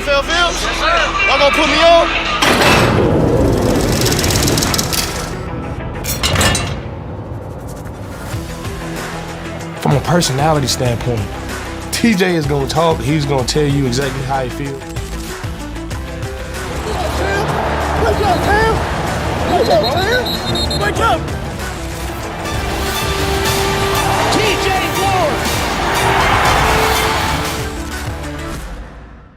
NFL Films? Y'all gonna put me on? From a personality standpoint, TJ is gonna talk. He's gonna tell you exactly how he feels. Wake up, Cam! Wake up, Cam! Wake up! TJ Ward!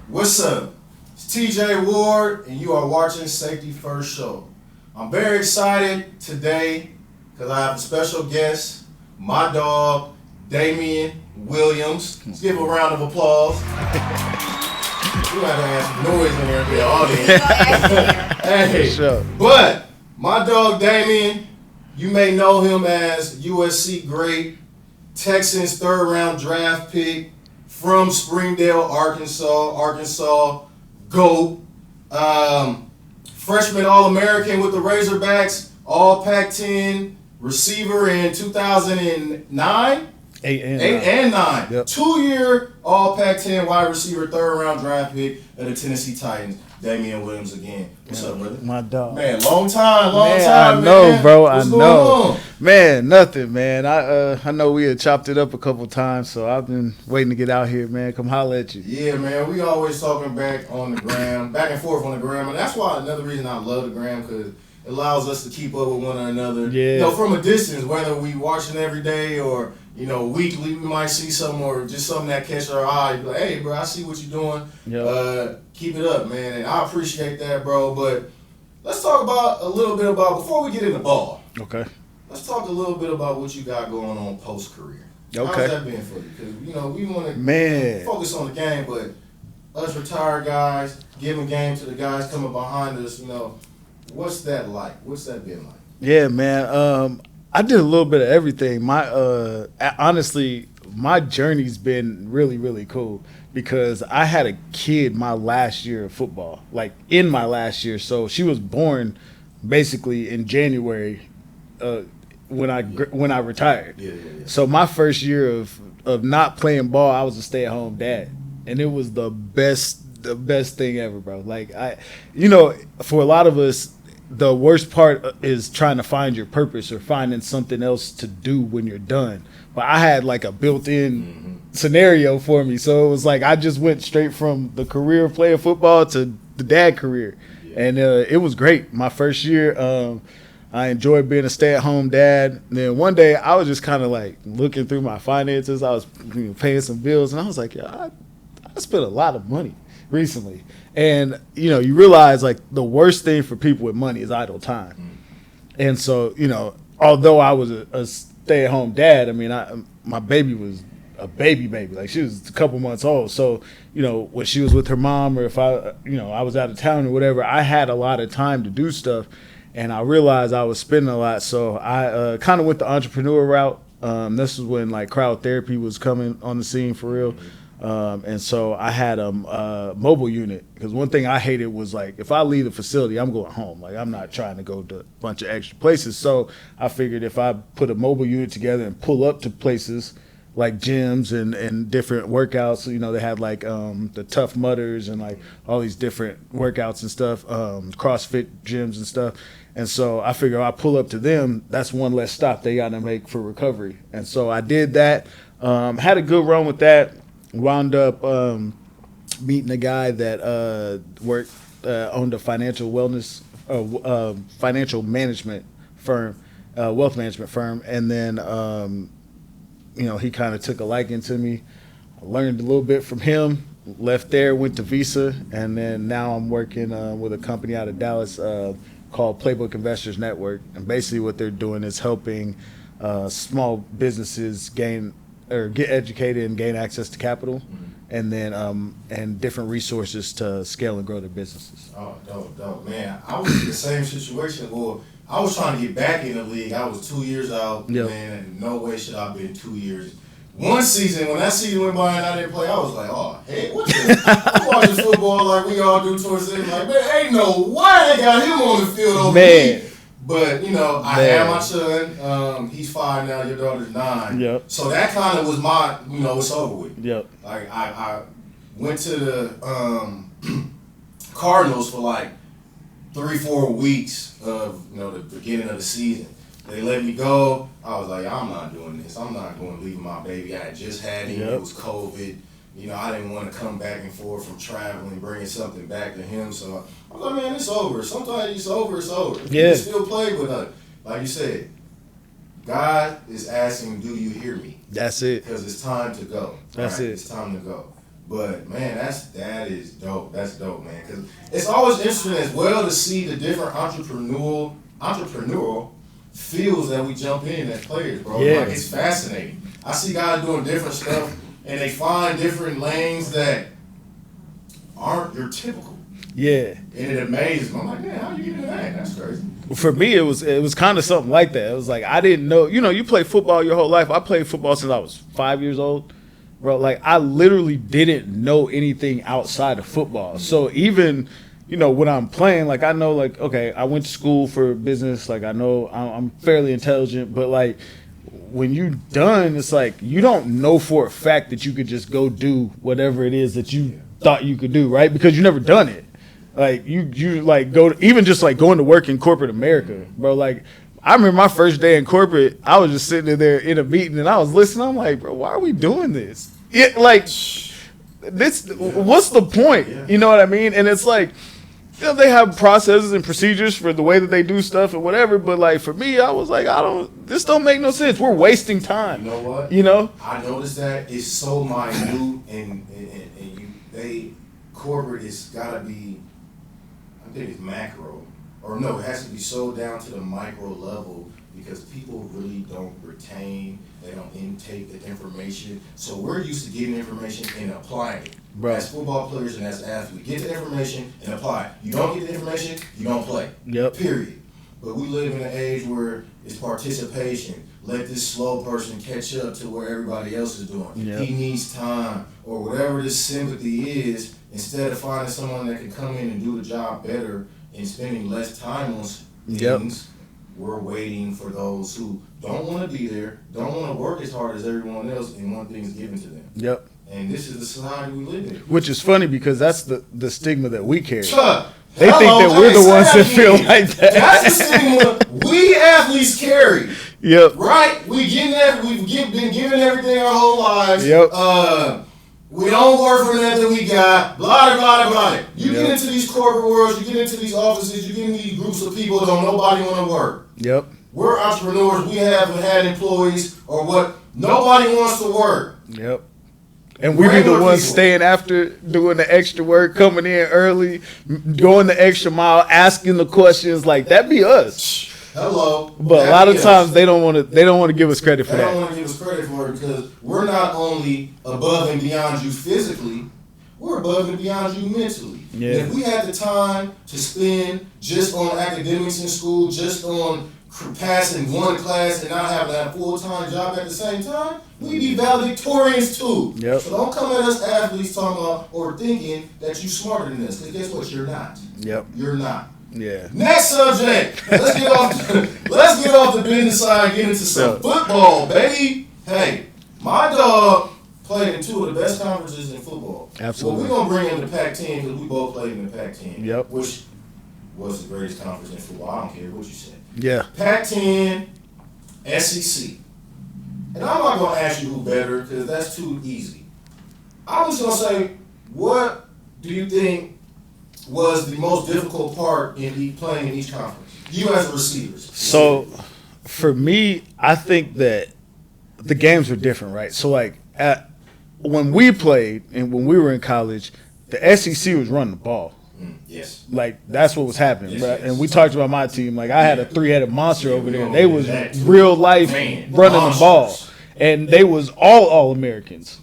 What's up? It's TJ Ward, and you are watching Safety First Show. I'm very excited today because I have a special guest, my dog, Damian Williams. Let's give a round of applause. You have to have some noise in there in the audience. Hey, sure. But my dog Damian, you may know him as USC great, Texans third-round draft pick from Springdale, Arkansas, GOAT, freshman All-American with the Razorbacks, All Pac-10 receiver in 2009. 8 and 9. Yep. 2-year All Pac-10 wide receiver, third-round draft pick of the Tennessee Titans. Damian Williams again. What's up, brother? My dog. Man, long time, I know, bro. I know. Man, nothing, man. I know we had chopped it up a couple times, so I've been waiting to get out here, man. Come holler at you. Yeah, man. We always talking back on the gram, back and forth on the gram, and that's why another reason I love the gram, because it allows us to keep up with one another. Yeah. You know, from a distance, whether we watching every day or weekly, we might see something or just something that catch our eye. Be like, hey, bro, I see what you're doing. Yep. Keep it up, man. And I appreciate that, bro. But let's talk a little bit about, before we get in the ball. Okay. Let's talk a little bit about what you got going on post-career. Okay. How's that been for you? Because, we want to focus on the game, but us retired guys, giving game to the guys coming behind us, what's that like? What's that been like? Yeah, man. I did a little bit of everything. Honestly, my journey's been really, really cool because I had a kid my last year of football, like in my last year. So she was born basically in January when I retired. Yeah. So my first year of not playing ball, I was a stay-at-home dad, and it was the best thing ever, bro. Like for a lot of us, the worst part is trying to find your purpose or finding something else to do when you're done. But I had like a built-in scenario for me. So it was like I just went straight from the career of playing football to the dad career. Yeah. And it was great. My first year, I enjoyed being a stay-at-home dad. And then one day I was just kind of like looking through my finances. I was paying some bills. And I was like, I spent a lot of money recently. And, you realize, like, the worst thing for people with money is idle time. And so, although I was a stay-at-home dad, I mean, my baby was a baby. Like, she was a couple months old. So, when she was with her mom or if I was out of town or whatever, I had a lot of time to do stuff. And I realized I was spending a lot. So I kind of went the entrepreneur route. This is when, like, crowd therapy was coming on the scene for real. And so I had a mobile unit because one thing I hated was like if I leave the facility, I'm going home. Like I'm not trying to go to a bunch of extra places. So I figured if I put a mobile unit together and pull up to places like gyms and different workouts, they had like the Tough Mudders and like all these different workouts and stuff, CrossFit gyms and stuff. And so I figured if I pull up to them, that's one less stop they got to make for recovery. And so I did that, had a good run with that. Wound up meeting a guy that owned a financial management firm, wealth management firm, and then he kind of took a liking to me. I learned a little bit from him. Left there, went to Visa, and then now I'm working with a company out of Dallas called Playbook Investors Network. And basically, what they're doing is helping small businesses get educated and gain access to capital, and then and different resources to scale and grow their businesses. Oh, dope, man. I was in the same situation. Well, I was trying to get back in the league. I was 2 years out, man, and no way should I have been 2 years. One season, when that season went by and I didn't play, I was like, oh, hey, what the? I'm watching football like we all do towards the end. Like, man, ain't no way they got him on the field over me. But, I have my son. He's 5 now. Your daughter's 9. Yep. So that kind of was my, it's over with. Yep. Like, went to the Cardinals for like 3-4 weeks of the beginning of the season. They let me go. I was like, I'm not doing this. I'm not going to leave my baby. I had just had him. It was COVID. I didn't want to come back and forth from traveling, bringing something back to him. So I was like, man, it's over. Sometimes it's over. It's over. Yeah. You can still play, but like you said, God is asking, do you hear me? That's it. Because it's time to go. That's it. It's time to go. But, man, that is dope. That's dope, man. Because it's always interesting as well to see the different entrepreneurial fields that we jump in as players, bro. Yeah. Like, it's fascinating. I see guys doing different stuff, and they find different lanes that aren't your typical. Yeah. And it amazes me. I'm like, man, how you get into that? That's crazy. For me, it was kind of something like that. It was like, I didn't know. You play football your whole life. I played football since I was 5 years old. Bro, like, I literally didn't know anything outside of football. So even, when I'm playing, like, I know, like, okay, I went to school for business. Like, I know I'm fairly intelligent. But, like, when you done, it's like you don't know for a fact that you could just go do whatever it is that you thought you could do, right? Because you never done it. Like, you like, even just, like, going to work in corporate America, bro, like, I remember my first day in corporate, I was just sitting there in a meeting, and I was listening. I'm like, bro, why are we doing this? What's the point? Yeah. You know what I mean? And it's like, they have processes and procedures for the way that they do stuff and whatever, but, like, for me, I was like, this don't make no sense. We're wasting time. You know what? I noticed that it's so minute, and corporate has got to be, I think it's macro, or no, it has to be so down to the micro level because people really don't retain, they don't intake the information. So we're used to getting information and applying it. Right. As football players and as athletes, get the information and apply it. You don't get the information, you don't play. Yep. Period. But we live in an age where it's participation. Let this slow person catch up to where everybody else is doing. Yep. He needs time, or whatever this sympathy is. Instead of finding someone that can come in and do the job better and spending less time on things, we're waiting for those who don't want to be there, don't want to work as hard as everyone else, and want things given to them. Yep. And this is the society we live in. Which is funny because that's the stigma that we carry. They think that we're the ones that feel like that. That's the stigma we athletes carry. Yep. Right? We've been given everything our whole lives. Yep. We don't work for nothing we got. Blah, blah, blah. You get into these corporate worlds, you get into these offices, you get into these groups of people that don't nobody want to work. Yep. We're entrepreneurs. We haven't had employees or what. Nobody wants to work. Yep. And we be the ones staying after, doing the extra work, coming in early, going the extra mile, asking the questions. Like, that be us. Hello. But a lot of times they don't want to give us credit for that. They don't want to give us credit for it because we're not only above and beyond you physically, we're above and beyond you mentally. Yeah. And if we had the time to spend just on academics in school, just on passing one class and not having a full-time job at the same time, we'd be valedictorians too. Yep. So don't come at us athletes talking about or thinking that you're smarter than us, because guess what? You're not. Yep. You're not. Yeah. Next subject. Let's get off the business side and get into some football, baby. Hey, my dog played in two of the best conferences in football. Absolutely. Well, we're going to bring him to Pac-10 because we both played in the Pac-10. Yep. Which was the greatest conference in football. I don't care what you say. Yeah. Pac-10, SEC. And I'm not going to ask you who better because that's too easy. I'm just going to say, what do you think was the most difficult part in playing in each conference? You as receivers. So, for me, I think that the games are different, right? So, like, when we played and when we were in college, the SEC was running the ball. Yes. Like, that's what was happening. Yes, right? yes. And we talked about my team. Like, I had a three-headed monster over there. They was real life running the ball. And they was all Americans.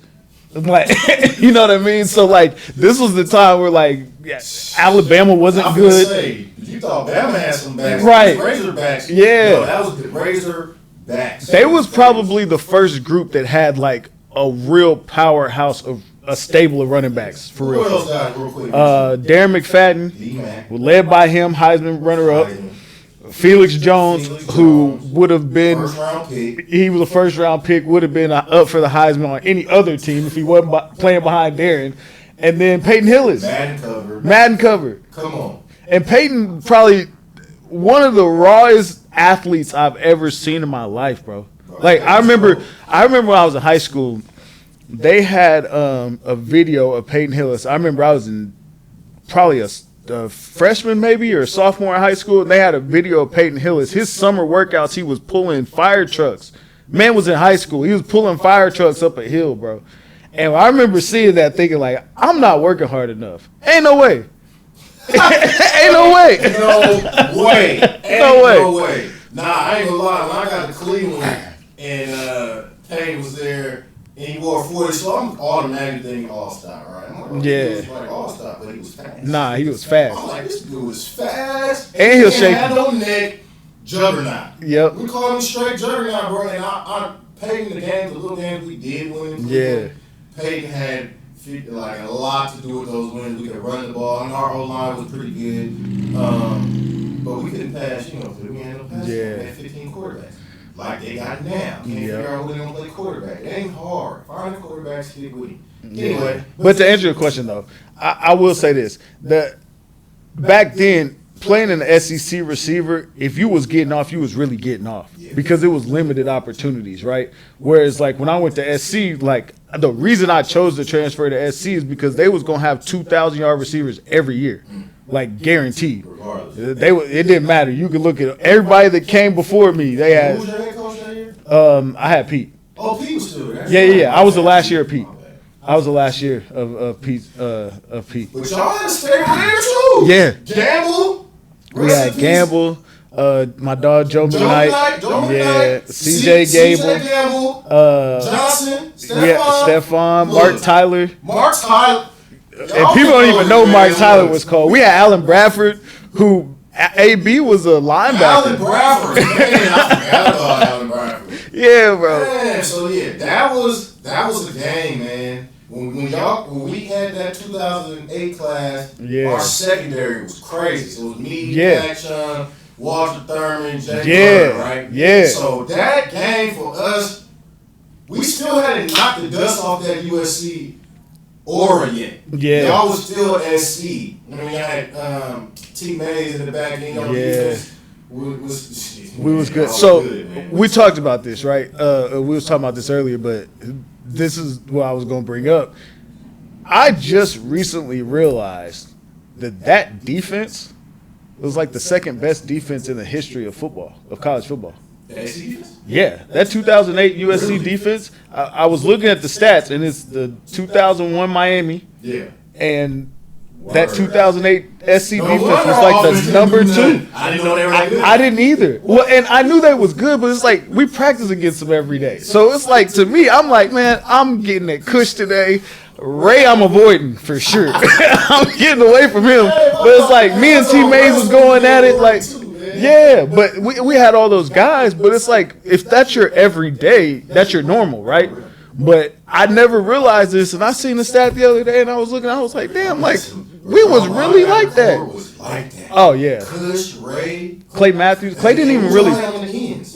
Like, you know what I mean? So, like, this was the time where, like, Alabama wasn't good. Say, you thought Bama had some backs. Right. Razorbacks. Yeah. No, that was the Razorbacks. They was probably the first group that had, like, a real powerhouse of a stable of running backs, for real. Who else got real quick? Darren McFadden, led by him, Heisman runner-up. Felix Jones, who would have been, he was a first-round pick, would have been up for the Heisman on any other team if he wasn't playing behind Darren. And then Peyton Hillis. Madden cover. Come on. And Peyton probably one of the rawest athletes I've ever seen in my life, bro. Like I remember when I was in high school, they had a video of Peyton Hillis. I remember I was in probably a freshman maybe or a sophomore in high school, and they had a video of Peyton Hillis. His summer workouts, he was pulling fire trucks. Man was in high school. He was pulling fire trucks up a hill, bro. And I remember seeing that thinking like, I'm not working hard enough. Ain't no way. Ain't no way. No way. No way. Nah, I ain't gonna lie. When I got to Cleveland and Payne was there and he wore 40, so I'm automatically thinking all-star, right? I'm like, yeah. He was like all-star, but he was fast. Nah, he was fast. I'm like, this dude was fast. And he'll shake. Had no neck, juggernaut. Yep. We call him straight juggernaut, bro. And I Payton, the little games we did win. Yeah. Payton had like a lot to do with those wins. We could run the ball, and our O-line was pretty good. But we couldn't pass, because we had no pass. Yeah. We had 15 quarterbacks. Like they got now. Can't figure out who they gonna play quarterback. It ain't hard. Find the quarterbacks, stick with him. Anyway. But to answer your question though, I will say this. Back then, playing an SEC receiver, if you was getting off, you was really getting off. Because it was limited opportunities, right? Whereas like when I went to SC, like the reason I chose to transfer to SC is because they was gonna have 2,000-yard receivers every year. Like guaranteed. It didn't matter. You could look at everybody that came before me. They had. Who was your head coach that year? I had Pete. Oh, Pete was still there. Yeah. I was the last year of Pete. I was the last year of Pete. But y'all had a stable there too. Yeah. Gamble. We had Gamble. My dog Joe McKnight. Yeah. CJ Gamble. Johnson. Stefan. Mark Tyler. And people don't even know Mark Tyler was called. We had Alan Bradford, who AB was a linebacker. Alan Bradford. Man, I forgot about Alan Bradford. Yeah, bro. Man, so yeah, that was the game, man. When we had that 2008 class, our secondary was crazy. So it was me, Jackson, Walter Thurman, Jay Burr, right? Yeah. So that game for us, we still hadn't knocked the dust off that USC aura yet. Yeah. Y'all was still SC. I mean, I had T. Mays in the back end. Defense we was good. So we talked about this, right? We was talking about this earlier, but this is what I was going to bring up. I just recently realized that defense was like the second best defense in the history of football, of college football. Yeah, that 2008 USC defense. I was looking at the stats, and it's the 2001 Miami. Yeah. And that 2008 SC defense was like the number 2. I didn't know they were that good. I didn't either. Well, and I knew they was good, but it's like we practice against them every day. So it's like, to me, I'm like, man, I'm getting that Kush today. Ray, I'm avoiding for sure. I'm getting away from him. But it's like me and T. Mays was going at it like. Yeah, but we had all those guys, but it's like, if that's your everyday, that's your normal, right? But I never realized this, and I seen the stat the other day, and I was looking, I was like, damn, like, we was really like that. Oh, yeah. Kush, Ray. Clay Matthews. Clay didn't even really.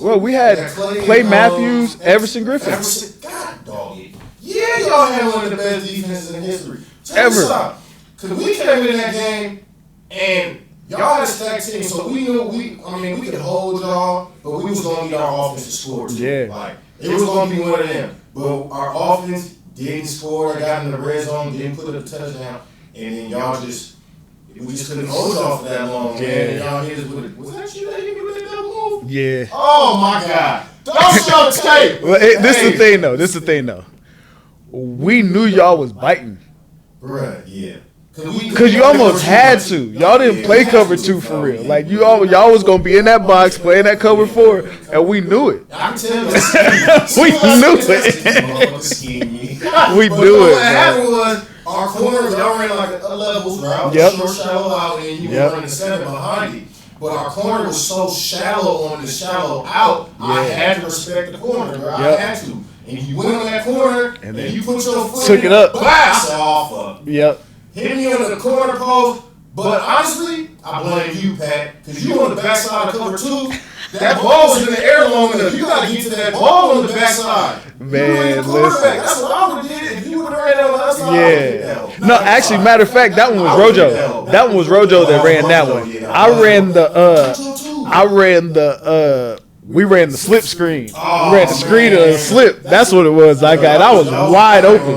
Well, we had Clay Matthews, Everson Griffin. God, doggy. Yeah, y'all had one of the best defenses in history. Ever. Because we came in that game, and y'all had a stacked team, so we knew we could hold y'all, but we was going to need our offense to score too. Yeah. Like, it was going to be one of them. But our offense didn't score, got in the red zone, didn't put up a touchdown, and then we just couldn't hold y'all for that long, man. And y'all hit us with it. Was that you that hit me with that double move? Yeah. Oh, my God. Don't show tape. Well, this is the thing, though. We knew y'all was biting. Bruh, yeah. Because you almost had to. Y'all didn't play cover 2 for real. Like, y'all was going to be in that box playing that cover 4, and we knew it. I can tell you. We knew it. We knew it, what happened was, our corners, y'all ran like a levels route, short, shallow out, and you were running 7 behind you. But our corner was so shallow on the shallow out, I had to respect the corner, bro. I had to. And you went on that corner, and you put your foot took it up. Blah, I said, off up. Yep. Hit me on the corner post, but honestly, I blame you, Pat, because you on the backside of cover 2. That ball was in the air long enough. You got to get to that ball on the backside. Man, listen. That's what I would have did if you would have ran on the other Yeah. No, actually, matter of fact, that one was Rojo. That one was Rojo that ran that one. We ran the slip screen. We ran the screen of the slip. That's what it was. I was wide open.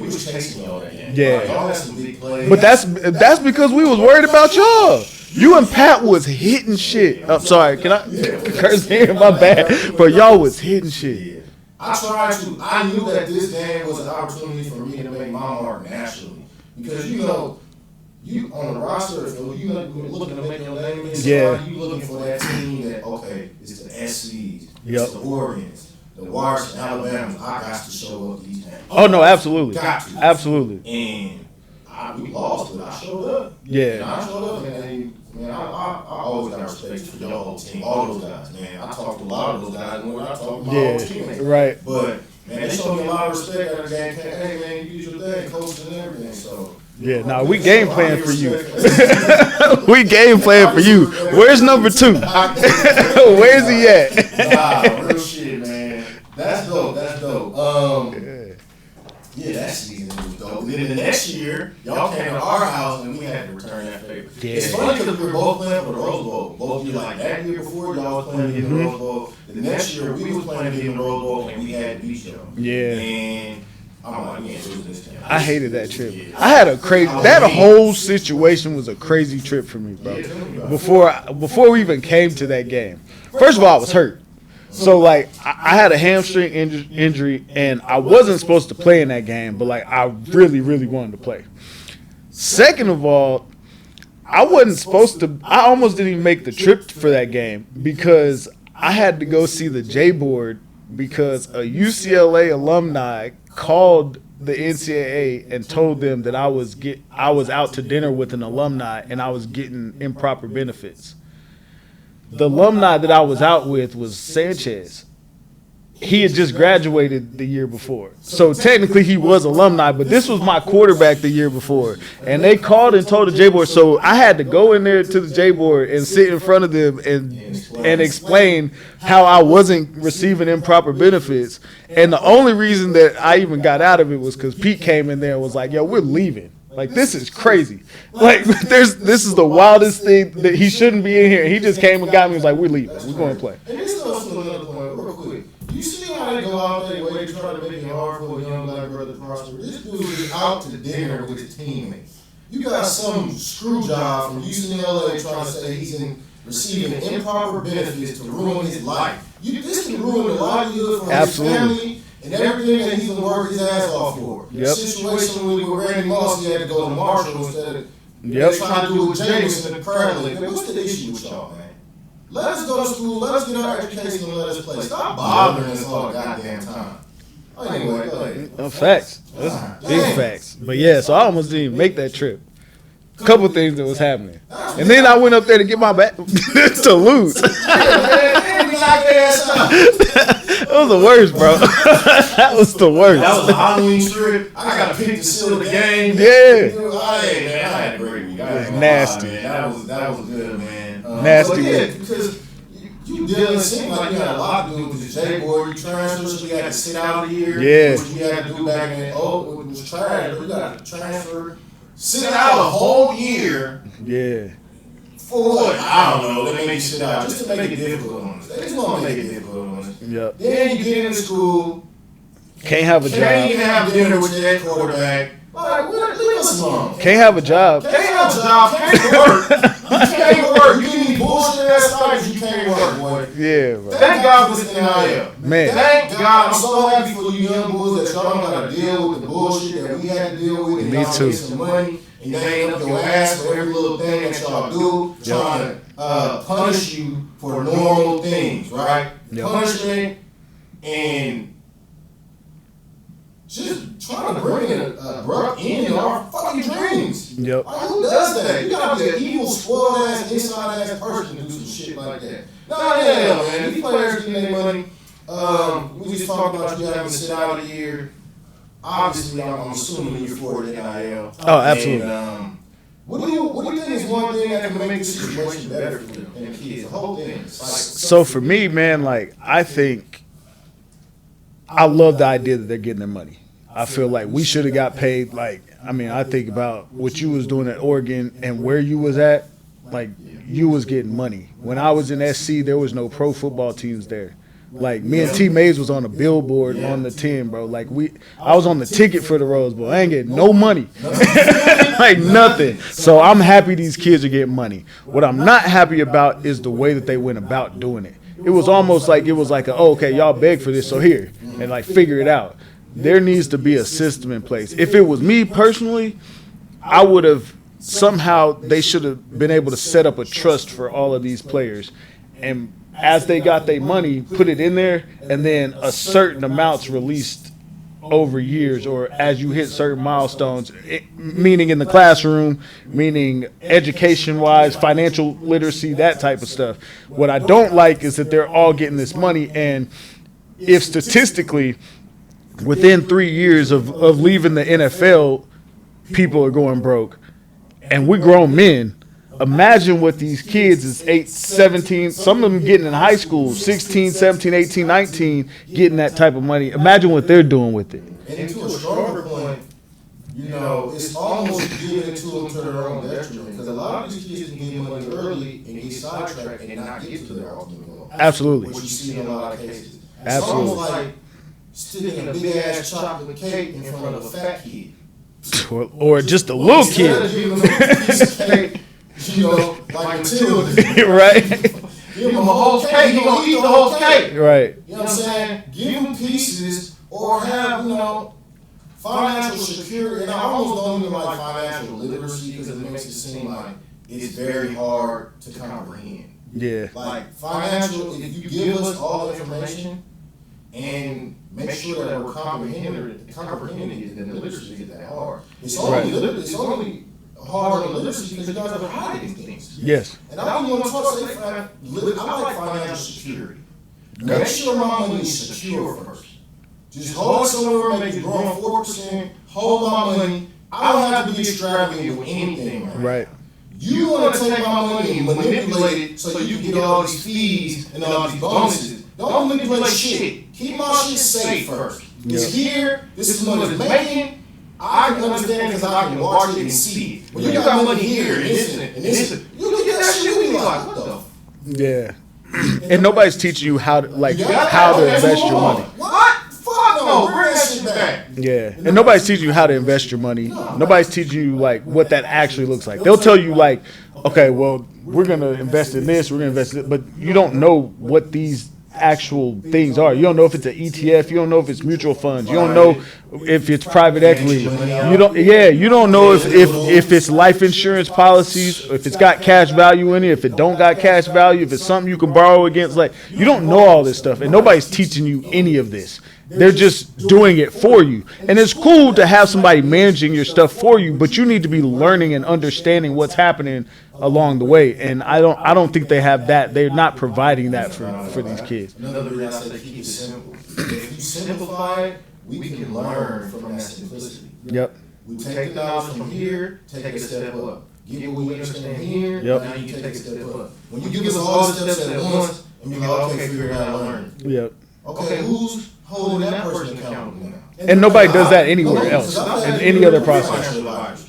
We was chasing y'all that game. Yeah. Y'all had some big plays. But that's because we was worried about y'all. You and Pat was hitting shit. I'm sorry, can I curse here? My bad. But y'all was hitting shit. I knew that this game was an opportunity for me to make my mark nationally. Because, you on the roster, if you looking to make your name in you looking for that team that, okay, it's the SCs, it's the Oregons, the Washington, Alabama. I got to show up these games. Oh, no, absolutely. Got to. Absolutely. And we lost, but I showed up. Yeah. And I showed up, and man, I always got respect for your whole team, all those guys, man. I talked to a lot of those guys more than I talked to my own teammates. Right. But, man, they showed me a lot of respect at the game. Hey, man, you do your thing, coaching and everything, so. Yeah, no, we game plan for you. We game plan for you. Where's number 2? Where's he at? Nah, real shit, man. That's dope. Yeah, that season was dope. And then the next year, y'all came to our house and we had to return that favor. Yeah. It's funny because we were both playing for the Rose Bowl. Both years, like that year before, y'all was playing in the Rose Bowl. The next year, we was playing in the Rose Bowl and we had to beat y'all. Yeah. And I'm like, we ain't losing this game. I hated that trip. I had a crazy. That whole situation was a crazy trip for me, bro. Before we even came to that game, first of all, I was hurt. So like I had a hamstring injury, and I wasn't supposed to play in that game, but like I really, really wanted to play. Second of all, I wasn't supposed to. I almost didn't even make the trip for that game because I had to go see the J board because a UCLA alumni called the NCAA and told them that I was out to dinner with an alumni and I was getting improper benefits. The alumni that I was out with was Sanchez. He had just graduated the year before. So technically he was alumni, but this was my quarterback the year before. And they called and told the J-Board. So I had to go in there to the J-Board and sit in front of them and explain how I wasn't receiving improper benefits. And the only reason that I even got out of it was because Pete came in there and was like, yo, we're leaving. Like, this is crazy. Like, this is the wildest thing that he shouldn't be in here. And he just came and got me and was like, we're leaving. We're going to play. And this goes to another point real quick. You see how they go out there way to try to make it hard for a young black brother to prosper? This dude is out to dinner with his teammates. You got some screw job from UCLA trying to say he's receiving improper benefits to ruin his life. This can ruin the livelihood for his family and everything that he's going to work his ass off for. Yep. The situation with Randy Moss, he had to go to Marshall instead of trying to do it with Jameson and Crowley. What's the issue with y'all, man? Let us go to school, let us get our education, and let us play. Stop bothering us all the goddamn time. Anyway, go ahead. Facts. That's big facts. But yeah, so I almost didn't even make that trip. A couple things that was happening. And then I went up there to get my back to lose. That was the worst, bro. That was the worst. That was a Halloween trip. I got to pick to seal the game. Yeah. Hey, man, I had a great week. Nasty. Man. That was good, man. Nasty. Yeah, because you didn't seem like you had a lot to do with the J-board. You transferred, so you had to sit out a year. Yeah. Which you had to do back in it was trash. You got to transfer, sit out a whole year. Yeah. For what? I don't know. They make you sit out just to make it difficult on us. They just want to make it difficult on us. Yep. Then you get into school. Can't have a job. Can't even have dinner with your quarterback. Like, leave us alone. Can't have a job. Can't have a job. Can't work. You can't work. You need bullshit ass studies. You can't work, boy. Yeah, bro. Thank God for this NIL. Man. Thank God. I'm so happy for you young boys that y'all don't got to deal with the bullshit that we had to deal with. And Me y'all too. get some money. And you ain't up your ass for every little thing that y'all do. Trying to punish you for normal things, right? Yep. Punishment and just trying to bring a bruh in our fucking dreams. Yep. Like, who does that? You gotta be an evil, spoiled ass, inside ass person to do some shit like that. No, man. These players getting their money. We just talked about you having to sit out a year. Obviously, I'm assuming you're for the NIL. Oh, absolutely. And, what do you think is one thing that can make the situation better for them and the kids? The whole thing. Like, So for me, man, like I think I love the idea that they're getting their money. I feel like we should have got paid. Like, I mean, I think about what you was doing at Oregon and where you was at. Like, you was getting money. When I was in SC, there was no pro football teams there. Like, me and T. Mays was on a billboard on the 10, bro. Like, I was on the ticket for the Rose Bowl. I ain't getting no money. Like, nothing. So I'm happy these kids are getting money. What I'm not happy about is the way that they went about doing it. It was almost like oh, okay, y'all beg for this, so here. And, like, figure it out. There needs to be a system in place. If it was me personally, I would have somehow they should have been able to set up a trust for all of these players. And as they got their money, put it in there, and then a certain amount's released over years or as you hit certain milestones, meaning in the classroom, meaning education-wise, financial literacy, that type of stuff. What I don't like is that they're all getting this money, and if statistically within 3 years of leaving the NFL, people are going broke, and we're grown men. Imagine what these kids is 8, 17, some of them getting in high school, 16, 17, 18, 19, getting that type of money. Imagine what they're doing with it. And to a stronger point, it's almost giving it to them to their own detriment. Because a lot of these kids can get money early and get sidetracked and not get to their ultimate goal. Absolutely. Which you see in a lot of cases. Absolutely. It's almost like sticking a big-ass chocolate cake in front of a fat kid. Or just a little kid. Like Matilda. Right. Give him a whole cake, he gonna eat the whole cake. Right. You know what I'm saying? Give him pieces or have, financial security. And I almost don't even like financial literacy because it makes it seem like it's very hard to comprehend. Yeah. Like financial, if you give us all the information and make sure that we're comprehending it, then the literacy isn't that hard. It's only hard on the literacy because you guys are hiding things. Yes. And I don't want to talk say I like financial security. Make sure my money is secure first. Just hold it somewhere, make it grow 4%, hold my money. I don't have to be extravagant with anything. Right. You want to take my money and manipulate it so you can get all these fees and all these bonuses. Don't manipulate shit. Keep my shit safe first. It's here. This is what it's making. I can understand because I can watch it and see it. When you got money here and this, you look at that shit, we be like, what the f? Yeah. And nobody's teaching you how to invest your money. What? Fuck no, bring that shit back. Yeah. And nobody's teaching you how to invest your money. Nobody's teaching you like what that actually looks like. They'll tell you like, okay, well, we're gonna invest in this, we're gonna invest in it, but you don't know what these actual things are. You don't know if it's an ETF. You don't know if it's mutual funds. You don't know if it's private equity. You don't know if it's life insurance policies, if it's got cash value in it, if it don't got cash value, if it's something you can borrow against. Like, you don't know all this stuff, and nobody's teaching you any of this. They're just doing it for you. And it's cool to have somebody managing your stuff for you, but you need to be learning and understanding what's happening along the way. And I don't think they have that. They're not providing that for these kids. Another reason I say keep it simple. If you simplify it, we can learn from that simplicity. Yep. We take the knowledge from here, take it a step up. Get what we understand here, yep. Now you take a step up. When you give us all the steps at once, and be like, okay, figure it out, learn. Yep. Okay, who's holding that person accountable now? And nobody does that anywhere else in any other process.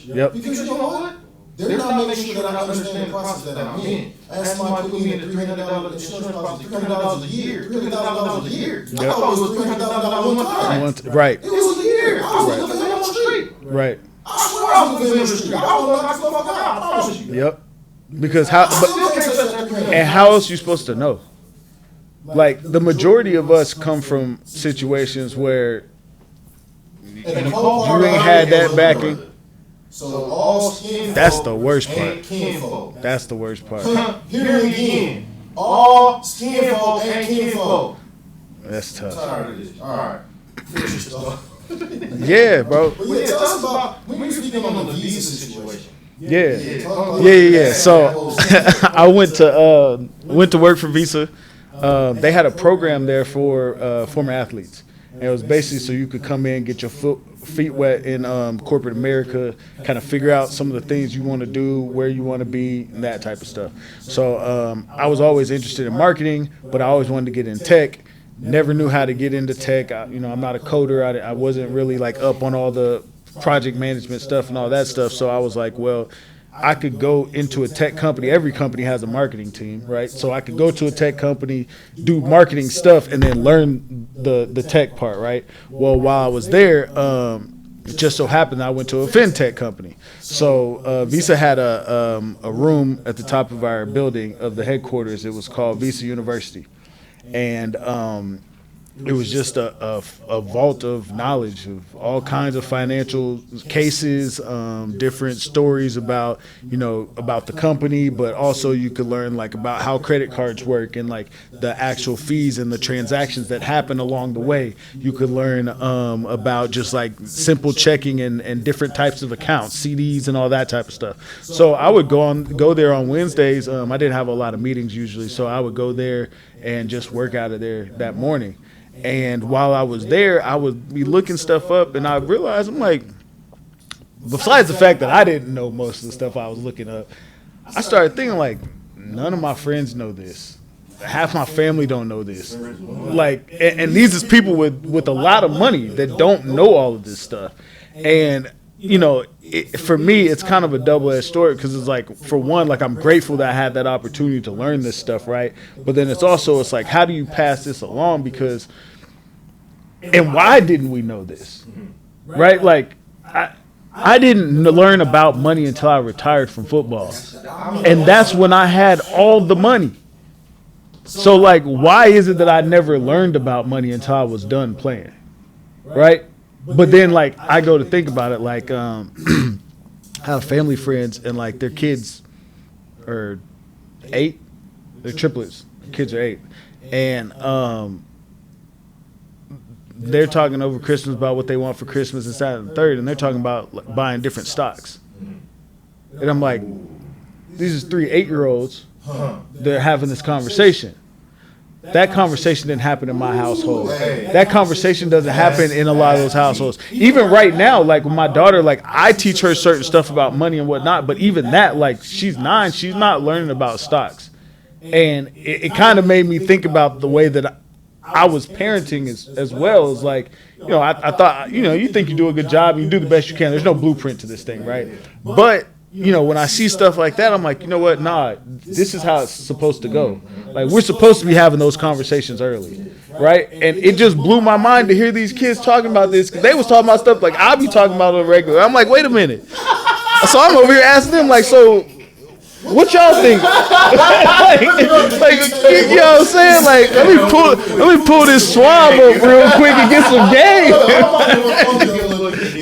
Yep. Because you know what? They're not making sure that I understand the process that I'm in. I asked somebody to put me in a $300 insurance policy, $300 a year, $300,000 a year. I thought it was $300,000 one time. Right. It was a year. I was looking on the street. Right. I swear I was looking on the street. I was going to knock the fuck out. I promise you. Yep. Because how else are you supposed to know? Like, the majority of us come from situations where you ain't had that backing. So all skin That's the worst part. Kinfolk. That's the worst part. Hear me again. All skin folk and kinfolk. That's tough. Tired of this. All right. Finish your stuff. Yeah, bro. But yeah, tell us about when you speaking on the visa situation. Yeah. So I went to work for Visa. They had a program there for former athletes. And it was basically so you could come in, get your feet wet in corporate America, kind of figure out some of the things you want to do, where you want to be, and that type of stuff. So I was always interested in marketing, but I always wanted to get in tech. never knew how to get into tech. I'm not a coder. I wasn't really like up on all the project management stuff and all that stuff. So I was like, well, I could go into a tech company. Every company has a marketing team, right? So I could go to a tech company, do marketing stuff, and then learn the tech part, right? Well, while I was there, it just so happened I went to a fintech company. So Visa had a room at the top of our building of the headquarters. It was called Visa University. And it was just a vault of knowledge of all kinds of financial cases, different stories about the company, but also you could learn like about how credit cards work and like the actual fees and the transactions that happen along the way. You could learn about just like simple checking and different types of accounts, CDs and all that type of stuff. So I would go there on Wednesdays. I didn't have a lot of meetings usually, so I would go there and just work out of there that morning. And while I was there, I would be looking stuff up, and I realized, I'm like, besides the fact that I didn't know most of the stuff I was looking up, I started thinking, like, none of my friends know this. Half my family don't know this. Like, and these is people with a lot of money that don't know all of this stuff. And, for me, it's kind of a double-edged story because it's like, for one, like I'm grateful that I had that opportunity to learn this stuff, right? But then it's like, how do you pass this along? Because, and why didn't we know this, right? Like, I didn't learn about money until I retired from football. And that's when I had all the money. So, like, why is it that I never learned about money until I was done playing, right? But then, like, I go to think about it, like, I have family friends, and, like, their kids are 8. They're triplets. Their kids are 8. And they're talking over Christmas about what they want for Christmas and Saturday and third, and they're talking about like, buying different stocks. And I'm like, these is 3 8-year-olds. They're having this conversation. That conversation didn't happen in my household. That conversation doesn't happen in a lot of those households. Even right now, like with my daughter, like I teach her certain stuff about money and whatnot, but even that, like she's 9, she's not learning about stocks. And it kind of made me think about the way that I was parenting as well. As like, I thought, you think you do a good job and you do the best you can. There's no blueprint to this thing, right? But when I see stuff like that, I'm like, you know what? Nah, this is how it's supposed to go. Like, we're supposed to be having those conversations early, right? And it just blew my mind to hear these kids talking about this, because they was talking about stuff like I'll be talking about on the regular. I'm like, wait a minute. So I'm over here asking them, like, so what y'all think? like, you know what I'm saying? Like, let me pull this swab up real quick and get some game.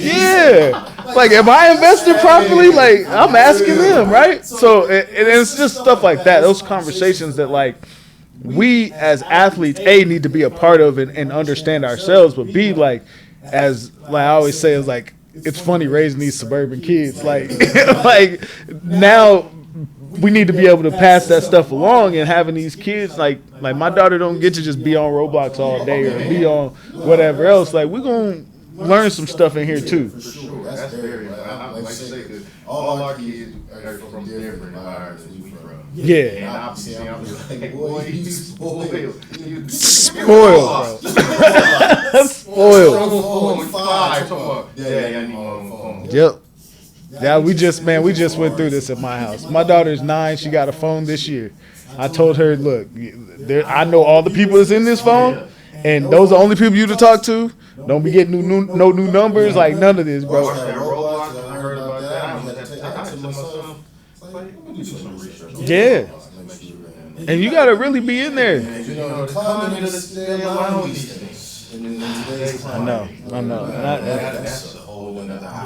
Yeah. Like, am I invested properly? Like, I'm asking them, right? So, and it's just stuff like that. Those conversations that, like, we as athletes, A, need to be a part of and understand ourselves, but B, like, as like I always say, is like, it's funny raising these suburban kids. Like, like now we need to be able to pass that stuff along, and having these kids, like my daughter don't get to just be on Roblox all day or be on whatever else. Like, we're going to learn some stuff in here too. For sure. That's very, like I say, because all our kids are from different environments we from. Yeah. And obviously, I'm like, boy, you spoiled. Spoiled, bro. Spoiled. Yep. Yeah, we just went through this at my house. My daughter's 9. She got a phone this year. I told her, look, I know all the people that's in this phone, and those are the only people you to talk to. Don't be getting no new numbers, like none of this, bro. Yeah. And you gotta really be in there. I know.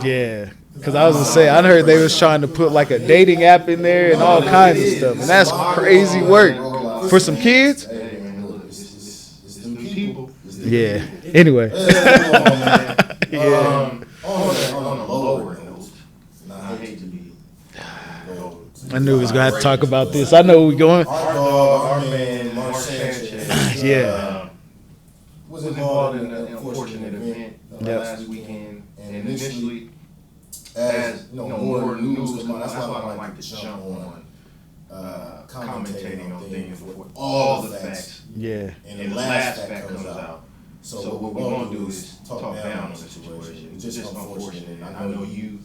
Yeah. Because I was going to say, I heard they was trying to put like a dating app in there and all kinds of stuff. And that's crazy work. For some kids? Yeah. Anyway. Yeah. I knew we was going to have to talk about this. I know we're going. Our man, Mark Sanchez. Yeah. Was involved in an unfortunate event last weekend. And initially, as more news was coming, that's why I like to jump on commentating on things with all the facts. Yeah. And the last fact comes out. So what we won't do is talk down on the situation. It's just unfortunate. I know you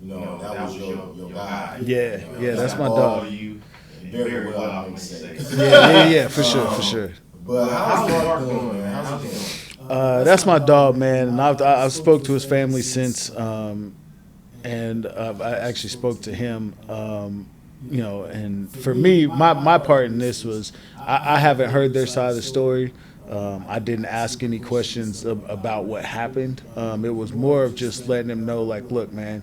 know, that was your guy. Yeah, that's my dog. You very well, I'm gonna say. Yeah, for sure. But how's Mark doing, man? How's he doing? That's my dog, man, and I've spoke to his family since, and I actually spoke to him. And for me, my part in this was I haven't heard their side of the story. I didn't ask any questions about what happened. It was more of just letting them know, like, look, man,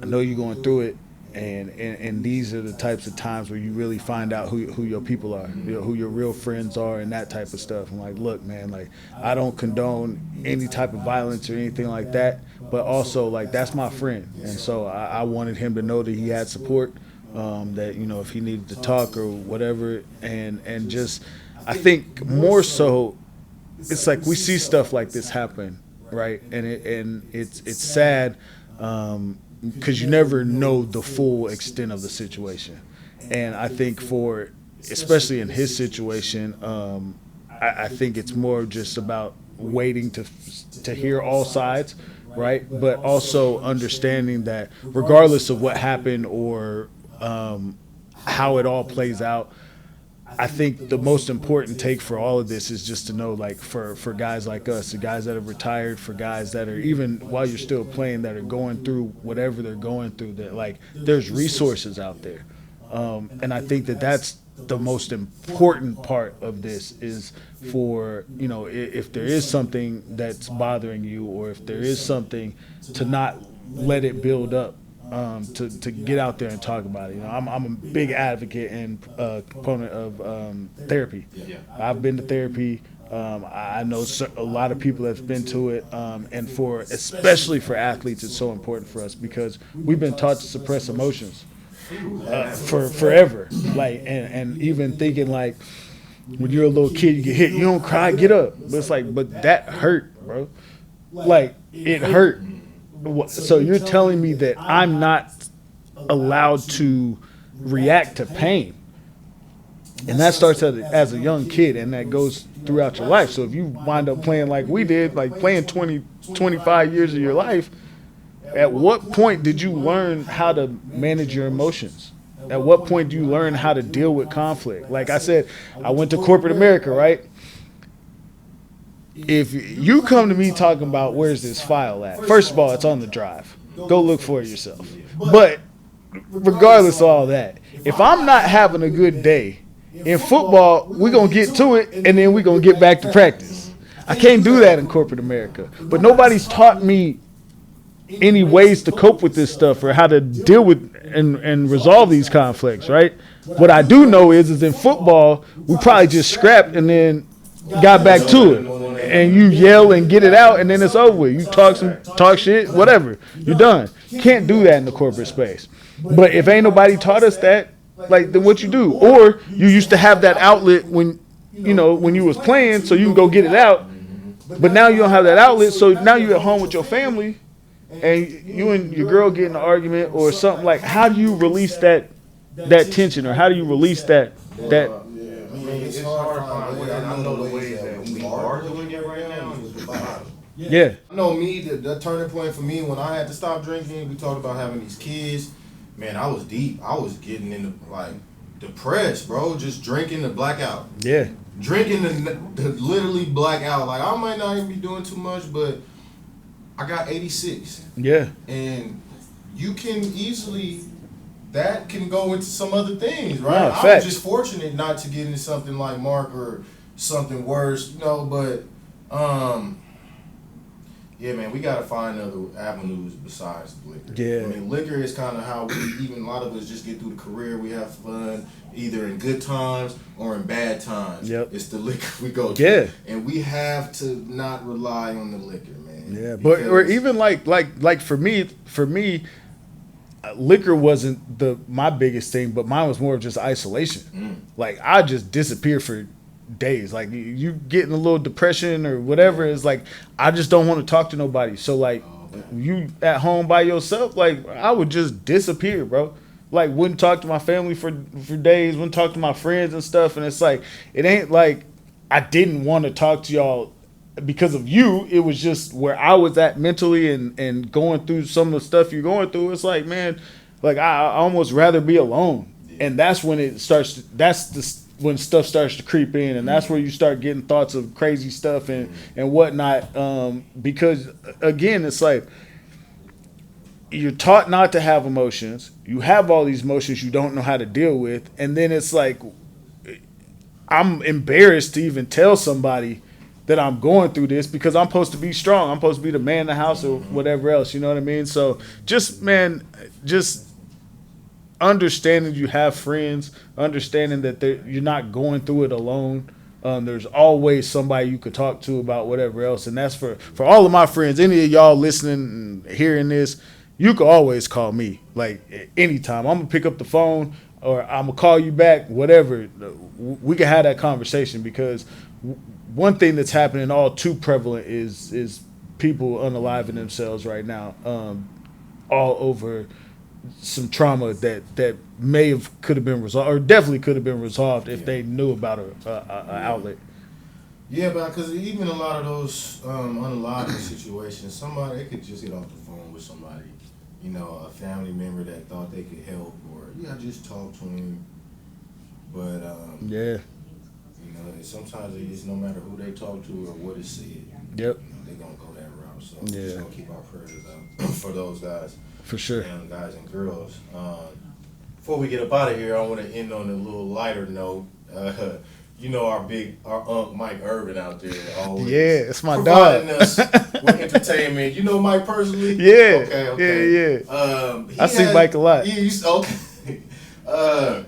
I know you're going through it, and these are the types of times where you really find out who your people are, who your real friends are, and that type of stuff. I'm like, look, man, like, I don't condone any type of violence or anything like that, but also, like, that's my friend, and so I wanted him to know that he had support, that, if he needed to talk or whatever, and just, I think more so, it's like we see stuff like this happen, right? And it's sad, because you never know the full extent of the situation. And I think especially in his situation, I think it's more just about waiting to hear all sides, right? But also understanding that regardless of what happened or how it all plays out, I think the most important take for all of this is just to know, like, for guys like us, the guys that have retired, for guys that are, even while you're still playing, that are going through whatever they're going through, that, like, there's resources out there. And I think that's the most important part of this, is for, if there is something that's bothering you, or if there is something, to not let it build up. To get out there and talk about it. I'm a big advocate and proponent of therapy. Yeah. I've been to therapy. I know a lot of people that's been to it, and especially for athletes, it's so important for us, because we've been taught to suppress emotions for forever. Like, and even thinking, like, when you're a little kid, you get hit, you don't cry, get up. But it's like, but that hurt, bro. Like, it hurt. So you're telling me that I'm not allowed to react to pain, and that starts as a young kid, and that goes throughout your life. So if you wind up playing like we did, like playing 20, 25 years of your life, at what point did you learn how to manage your emotions? At what point do you learn how to deal with conflict? Like I said, I went to corporate America, right? If you come to me talking about where's this file at, first of all, it's on the drive. Go look for it yourself. But regardless of all that, if I'm not having a good day in football, we're going to get to it, and then we're going to get back to practice. I can't do that in corporate America. But nobody's taught me any ways to cope with this stuff, or how to deal with and resolve these conflicts, right? What I do know is in football, we probably just scrapped and then got back to it. And you yell and get it out, and then it's over with. You talk shit, whatever. You're done. Can't do that in the corporate space. But if ain't nobody taught us that, like, then what you do? Or you used to have that outlet when you was playing, so you can go get it out. But now you don't have that outlet, so now you're at home with your family, and you and your girl get in an argument or something. Like, how do you release that tension, or how do you release that? It's hard to find ways. I know the ways that we are doing it right now is with bottles. Yeah. I know me, the turning point for me when I had to stop drinking, we talked about having these kids. Man, I was deep. I was getting into, like, depressed, bro. Just drinking to black out. Yeah. Drinking to literally black out. Like, I might not even be doing too much, but I got 86. Yeah. And you can easily... that can go into some other things, right? No, I was just fortunate not to get into something like Mark or something worse, but yeah, man, we got to find other avenues besides liquor. Yeah. I mean, liquor is kind of how even a lot of us just get through the career. We have fun either in good times or in bad times. Yep. It's the liquor we go to. Yeah. And we have to not rely on the liquor, man. Yeah, but or even like for me, liquor wasn't my biggest thing, but mine was more of just isolation. Like, I just disappear for days. Like, you get in a little depression or whatever, it's like I just don't want to talk to nobody. So like, you at home by yourself, like, I would just disappear, bro. Like, wouldn't talk to my family for days, wouldn't talk to my friends and stuff. And it's like, it ain't like I didn't want to talk to y'all because of you. It was just where I was at mentally and going through some of the stuff you're going through. It's like, man, like I almost rather be alone. Yeah. And that's when it starts. When stuff starts to creep in, and that's where you start getting thoughts of crazy stuff and whatnot. Because again, it's like, you're taught not to have emotions. You have all these emotions you don't know how to deal with. And then it's like, I'm embarrassed to even tell somebody that I'm going through this because I'm supposed to be strong. I'm supposed to be the man in the house or whatever else. You know what I mean? So just understanding you have friends, understanding that you're not going through it alone. There's always somebody you could talk to about whatever else. And that's for all of my friends, any of y'all listening and hearing this, you can always call me, like, anytime. I'm going to pick up the phone or I'm going to call you back, whatever. We can have that conversation because one thing that's happening all too prevalent is people unaliving themselves right now, all over some trauma that could have been resolved, or definitely could have been resolved if they knew about an outlet. Yeah, but because even a lot of those unaliving situations, somebody, they could just get off the phone with somebody, you know, a family member that thought they could help, or just talk to him. But you know, sometimes it's no matter who they talk to or what is said. Yep. You know, they're gonna go that route. So we're just gonna keep our prayers up for those guys. For sure. And guys and girls. Before we get up out of here, I want to end on a little lighter note. You know our Unc Mike Irvin out there always. Yeah, it's my providing dog. Us with entertainment. You know Mike personally? Yeah. Okay. Yeah. I see Mike a lot. Okay.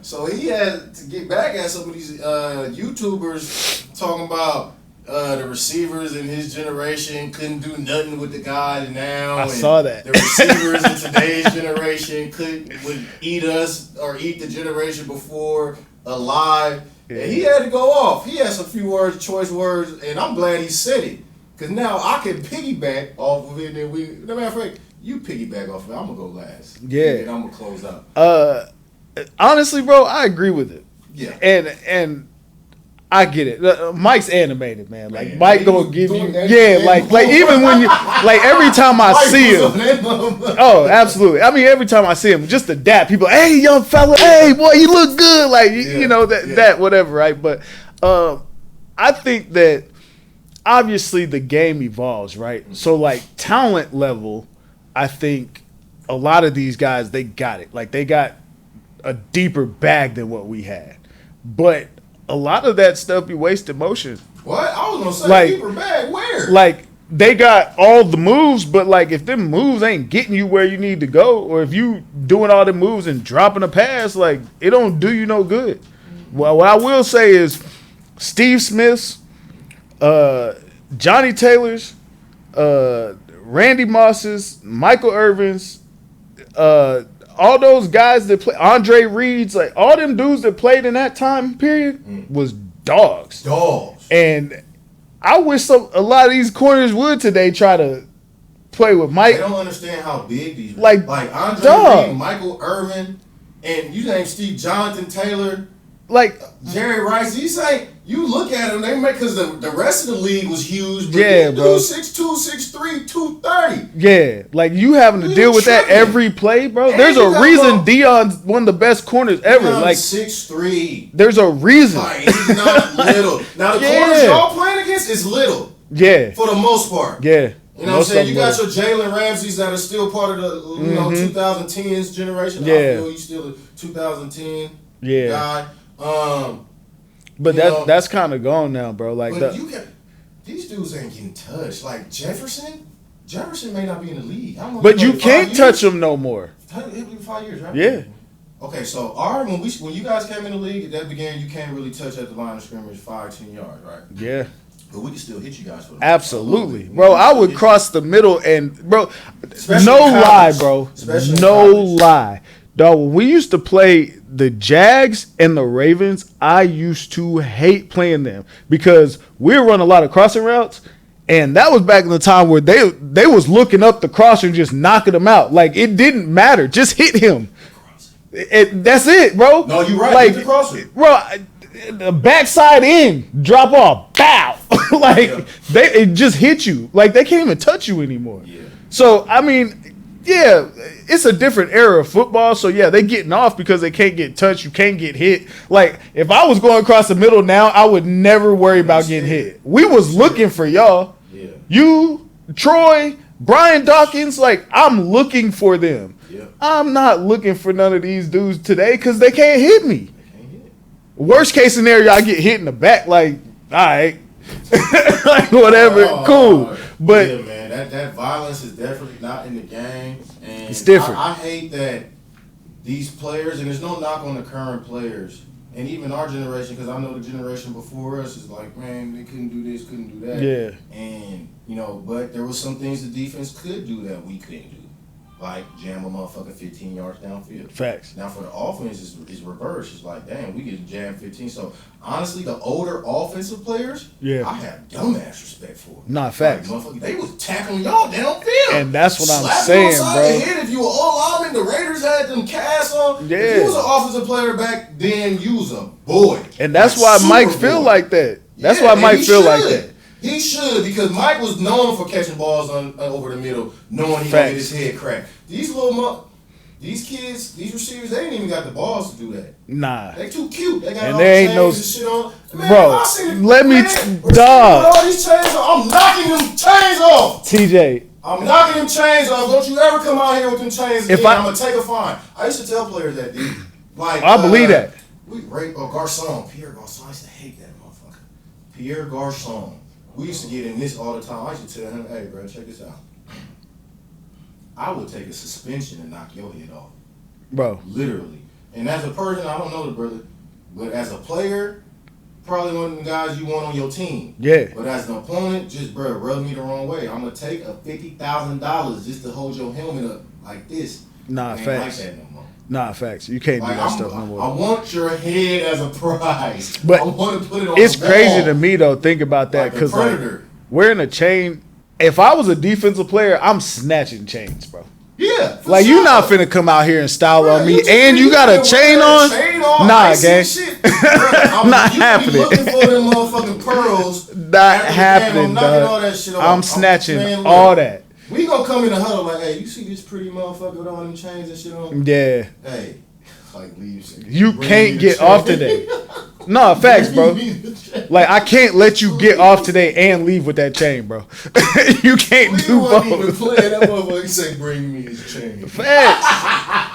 So he had to get back at some of these YouTubers talking about the receivers in his generation couldn't do nothing with the guy now. I saw that. The receivers in today's generation would eat us or eat the generation before alive. Yeah. And he had to go off. He had some choice words, and I'm glad he said it. Because now I can piggyback off of it. And no matter of fact, you piggyback off of it. I'm going to go last. Yeah. And I'm going to close out. Honestly, bro, I agree with it. Yeah. And I get it. Mike's animated, man. Like, Mike gonna give you, like even when you, like, every time I see him. Oh, absolutely. I mean, every time I see him, just the dap, people, hey, young fella, hey, boy, you look good. Like, you know, that whatever, right? But I think that obviously the game evolves, right? So, like, talent level, I think a lot of these guys, they got it. Like, they got a deeper bag than what we had. But a lot of that stuff be wasted motion. What? I was gonna say, like, deeper bag. Where? Like, they got all the moves, but like, if them moves ain't getting you where you need to go, or if you doing all the moves and dropping a pass, like, it don't do you no good. Well, what I will say is, Steve Smith's, Johnny Taylor's, Randy Moss's, Michael Irvin's, all those guys that play, Andre Reed's, like, all them dudes that played in that time period was dogs. And I wish a lot of these corners would today try to play with Mike. They don't understand how big these are. Like Andre Reed, Michael Irvin, and you name Steve Jonathan Taylor. Like Jerry Rice, you look at them, they make, because the rest of the league was huge. But yeah, bro. 6'2", 6'3", 230. Yeah, like, you having to deal with that every play, bro. And there's a reason Deion's one of the best corners ever. Deion's like 6'3". There's a reason. Like, he's not little. Now the corners y'all playing against is little. Yeah. For the most part. Yeah. You know what I'm saying? You got your Jalen Ramseys that are still part of the 2010s generation. Yeah. I feel he's still a 2010 guy. But that's kind of gone now, bro. Like, these dudes ain't getting touched. Like Jefferson may not be in the league. But you can't touch him no more. It'll be 5 years, right? Yeah. Okay, so when you guys came in the league at that beginning, you can't really touch at the line of scrimmage 5-10 yards, right? Yeah. But we can still hit you guys for the absolutely, bro. I would cross the middle and, bro, especially no lie, bro. No lie. Dog, when we used to play the Jags and the Ravens, I used to hate playing them because we run a lot of crossing routes, and that was back in the time where they was looking up the crosser and just knocking them out. Like, it didn't matter. Just hit him. That's it, bro. No, you right. Like, Get the crosser. bro, the backside in, drop off, bow. Like, it just hit you. Like, they can't even touch you anymore. Yeah. So, I mean, yeah, it's a different era of football. So, yeah, they getting off because they can't get touched. You can't get hit. Like, if I was going across the middle now, I would never worry about getting hit. We was looking for y'all. Yeah. You, Troy, Brian Dawkins, like, I'm looking for them. Yeah. I'm not looking for none of these dudes today because they can't hit me. They can't hit. Worst case scenario, I get hit in the back. Like, all right, like whatever, cool. But yeah, man, that violence is definitely not in the game, and it's different. I hate that these players, and there's no knock on the current players, and even our generation, because I know the generation before us is like, man, they couldn't do this, couldn't do that. Yeah. And but there was some things the defense could do that we couldn't do. Like jam a motherfucker 15 yards downfield. Facts. Now for the offense, is reverse. It's like, damn, we get jammed 15. So honestly, the older offensive players, Yeah. I have dumbass respect for. Not facts. Like, motherfucker, they was tackling y'all downfield. And that's what I'm Slapping saying, you upside bro. the head. If you were O-lineman, the Raiders had them casts on. Yeah. If you was an offensive player back then, you was a boy. And that's Like, why Mike super feel boy. like that. That's Yeah, why and Mike he feel like should. that. He should, because Mike was known for catching balls over the middle, knowing he gonna get his head cracked. These kids, these receivers, they ain't even got the balls to do that. Nah. They too cute. They got And all there the ain't no- chains and shit on. Man, Bro, I seen it, let me man, dog. with all these chains on, I'm knocking them chains off. TJ, I'm knocking them chains off. Don't you ever come out here with them chains If again. I- I'm gonna take a fine. I used to tell players that, dude. Like, I believe that. We Garcon, Pierre Garcon. I used to hate that motherfucker. Pierre Garcon. We used to get in this all the time. I used to tell him, hey, bro, check this out. I would take a suspension and knock your head off. bro. Literally. And as a person, I don't know the brother, but as a player, probably one of the guys you want on your team. Yeah. But as an opponent, just, bro, rub me the wrong way. I'm going to take a $50,000 just to hold your helmet up like this. Nah, Ain't facts. like that no more. Nah, facts. You can't Like, do that stuff no I more. want your head as a prize. But I want to put it on It's the crazy wall to me though. Think about that like a because predator. wearing a chain. If I was a defensive player, I'm snatching chains, bro. Yeah. for Like sure. you not finna come out here and style Bruh, on me, just and you got a chain on. Nah, icy gang. shit. Bruh, Not you happening. Be looking for them motherfucking pearls. Not After the game, happening, I'm knocking all dog. that shit off. I'm snatching man, look, all that. We gonna come in the huddle like, hey, you see this pretty motherfucker with all them chains and shit on? Yeah, Hey, like leave. you Bring me can't the get chain. off today. Nah, facts, bro. Bring me the chain. Like I can't let you get off today and leave with that chain, bro. You can't We do wasn't even both. playing. That motherfucker say, bring me his chain. Facts.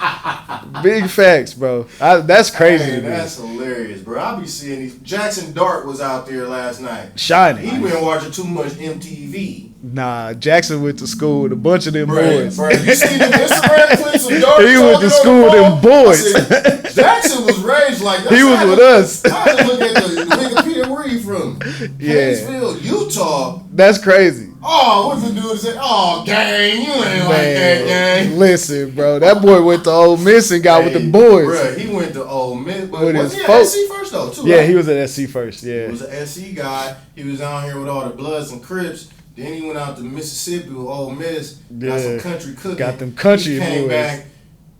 Big facts, bro. That's crazy Hey, to me. that's hilarious, bro. I be seeing these. Jackson Dart was out there last night. He Shining. been watching too much MTV. Nah, Jackson went to school with a bunch of them boys. Bro, you see the Instagram clips of Dart? He went to school with them boys. Jackson was raised like that. He was with us. I had to look at the Wikipedia. Where you from? Yeah. Hayesville, Utah. That's crazy. Oh, what's the dude say? Oh, gang, you ain't like that, gang. Listen, bro, that boy went to Ole Miss and got with the boys. Bro, he went to Ole Miss, but With was his he folks. at SC first though? Too, Yeah, right? he was at SC first. He Yeah, was an SC guy. He was out here with all the Bloods and Crips. Then he went out to Mississippi with Ole Miss. Got some Yeah. country cooking. Got them country He came boys. back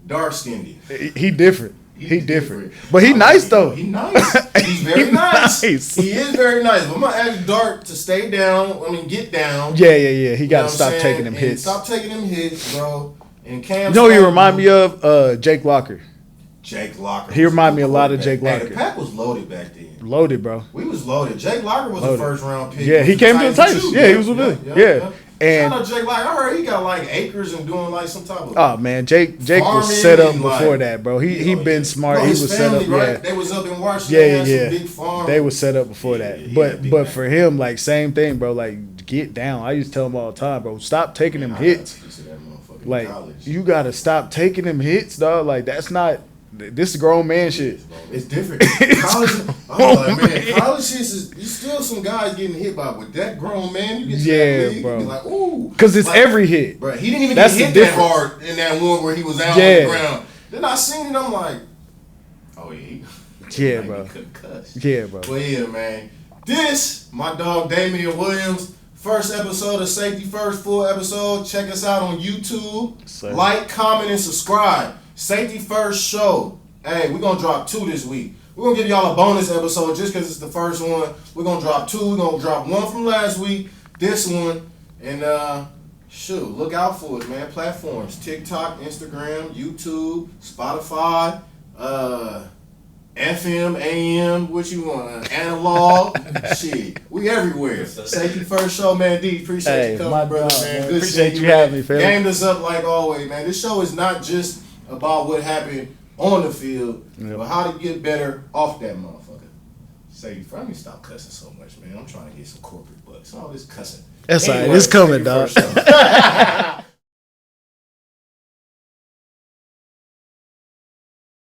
dark skinned. he different. He different. But he nice though. He nice. He's very nice. Nice. He is very nice. But I'm gonna ask Dart to stay down. I mean, get down. Yeah. He You got know to what stop I'm taking saying? them And hits. Stop taking them hits, bro. And Cam. You know, who he Sutton, remind me of Jake Locker. Jake Locker. He remind me a lot of Jake Hey, Locker. the pack was loaded back then. Loaded, bro. We was loaded. Jake Locker was Loaded. a first round pick. Yeah, he With came to the Titans. too. Yeah, he was with us. Yeah. And shout out Jake Locker. I heard he got like acres and doing like some type of. oh man, Jake was farming set up and, before like, that, bro. He you know, been smart. No, He his was set family, up. right? Yeah. They was up in Washington. Yeah, They had yeah. Some big farm. They was set up before Yeah, that. he But had big but back. for him, like same thing, bro. Like get down. I used to tell him all the time, bro. Stop taking them hits. Like you gotta stop taking them hits, dog. Like that's not. This is grown man shit. It's different. College, I'm like, man, college shit is you still some guys getting hit by, but that grown man, you get to that league, bro. you be like, ooh, Because it's like, every hit. Bro, he didn't even That's get the hit that difference. hard in that one where he was out Yeah. on the ground. Then I seen it, I'm like, oh yeah, Yeah, like, bro. he couldn't cuss. Yeah, bro. But yeah, man, this my dog Damian Williams. First episode of Safety First, full episode. Check us out on YouTube. Sir. Like, comment, and subscribe. Safety First Show. Hey, we're going to drop 2 this week. We're going to give y'all a bonus episode just because it's the first one. We're going to drop 2. We're going to drop 1 from last week, this one, and look out for it, man. Platforms, TikTok, Instagram, YouTube, Spotify, FM, AM, what you want, analog, shit. We everywhere. Safety First Show, man. D, appreciate you coming, brother, man. Good appreciate seeing you having me, fam. Gamed us up like always, man. This show is not just about what happened on the field, but how to get better off that motherfucker. Say, let me stop cussing so much, man. I'm trying to get some corporate bucks. All this cussing. That's all right. It's coming, dog.